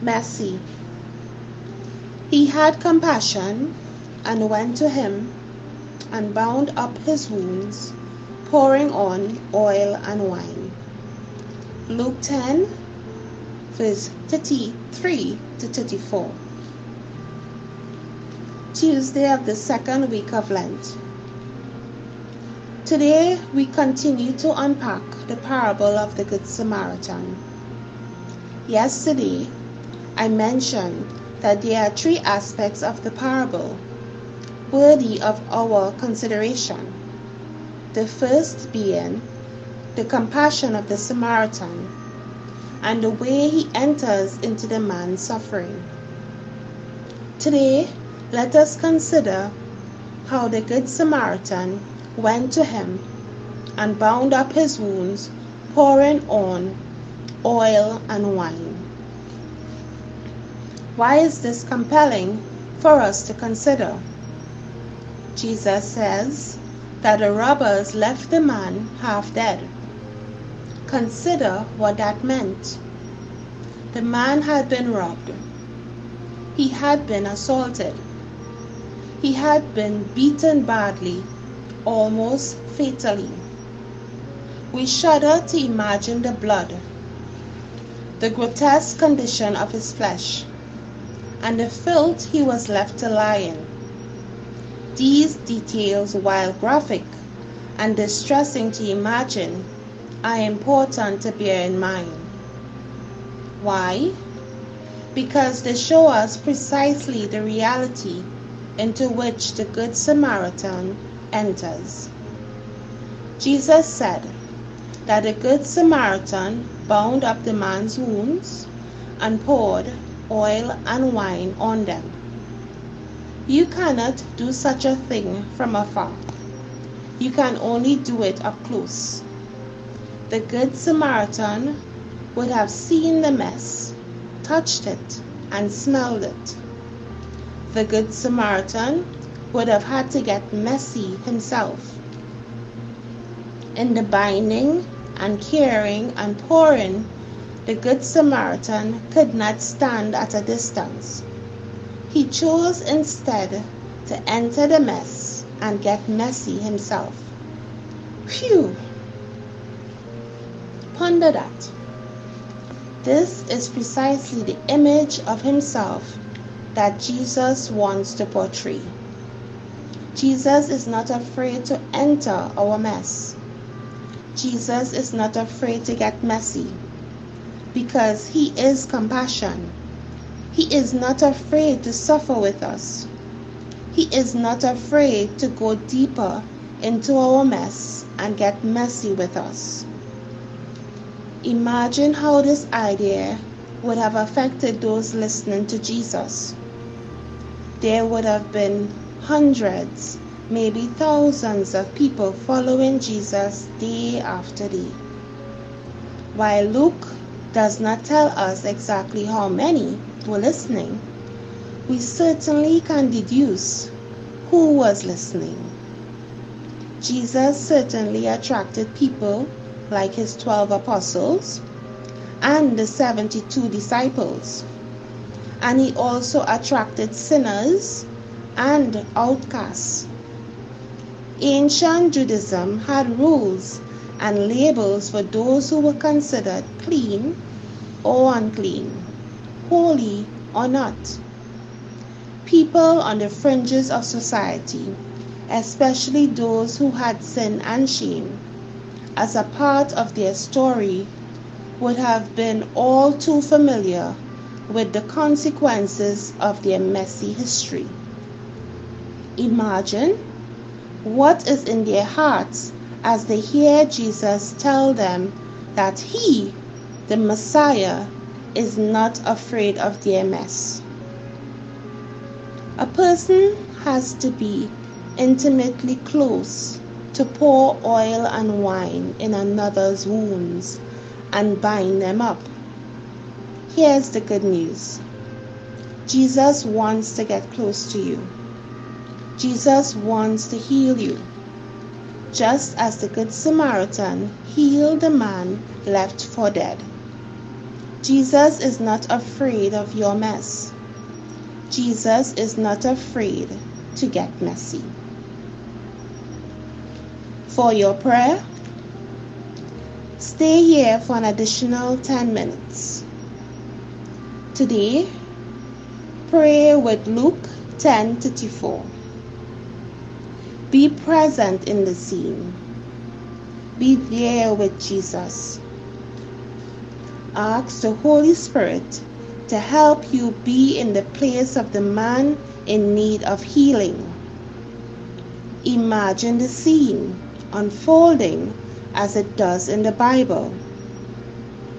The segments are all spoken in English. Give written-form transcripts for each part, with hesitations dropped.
messy. He had compassion and went to him and bound up his wounds, pouring on oil and wine. Luke 10, verse 33 to 34. Tuesday of the second week of Lent. Today we continue to unpack the parable of the Good Samaritan. Yesterday I mentioned that there are three aspects of the parable worthy of our consideration. The first being the compassion of the Samaritan and the way he enters into the man's suffering. Today, let us consider how the Good Samaritan went to him and bound up his wounds, pouring on oil and wine. Why is this compelling for us to consider? Jesus says that the robbers left the man half dead. Consider what that meant. The man had been robbed. He had been assaulted. He had been beaten badly, almost fatally. We shudder to imagine the blood, the grotesque condition of his flesh, and the filth he was left to lie in. These details, while graphic and distressing to imagine, are important to bear in mind. Why? Because they show us precisely the reality into which the Good Samaritan enters. Jesus said that the Good Samaritan bound up the man's wounds and poured oil and wine on them. You cannot do such a thing from afar. You can only do it up close. The Good Samaritan would have seen the mess, touched it, and smelled it. The Good Samaritan would have had to get messy himself. In the binding and caring and pouring, the Good Samaritan could not stand at a distance. He chose instead to enter the mess and get messy himself. Phew! Ponder that. This is precisely the image of himself that Jesus wants to portray. Jesus is not afraid to enter our mess. Jesus is not afraid to get messy because he is compassion. He is not afraid to suffer with us. He is not afraid to go deeper into our mess and get messy with us. Imagine how this idea would have affected those listening to Jesus. There would have been hundreds, maybe thousands of people following Jesus day after day. While Luke does not tell us exactly how many were listening, we certainly can deduce who was listening. Jesus certainly attracted people like his 12 apostles and the 72 disciples, and he also attracted sinners and outcasts. Ancient Judaism had rules and labels for those who were considered clean or unclean, holy or not. People on the fringes of society, especially those who had sin and shame as a part of their story, would have been all too familiar with the consequences of their messy history. Imagine what is in their hearts as they hear Jesus tell them that he, the Messiah, is not afraid of their mess. A person has to be intimately close to pour oil and wine in another's wounds and bind them up. Here's the good news. Jesus wants to get close to you. Jesus wants to heal you, just as the Good Samaritan healed the man left for dead. Jesus is not afraid of your mess. Jesus is not afraid to get messy. For your prayer, stay here for an additional 10 minutes. Today, pray with Luke 10:34. Be present in the scene. Be there with Jesus. Ask the Holy Spirit to help you be in the place of the man in need of healing. Imagine the scene unfolding as it does in the Bible.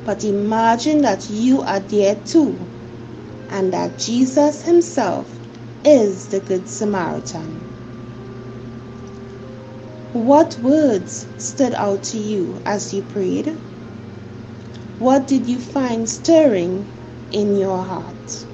But imagine that you are there too, and that Jesus himself is the Good Samaritan. What words stood out to you as you prayed? What did you find stirring in your heart?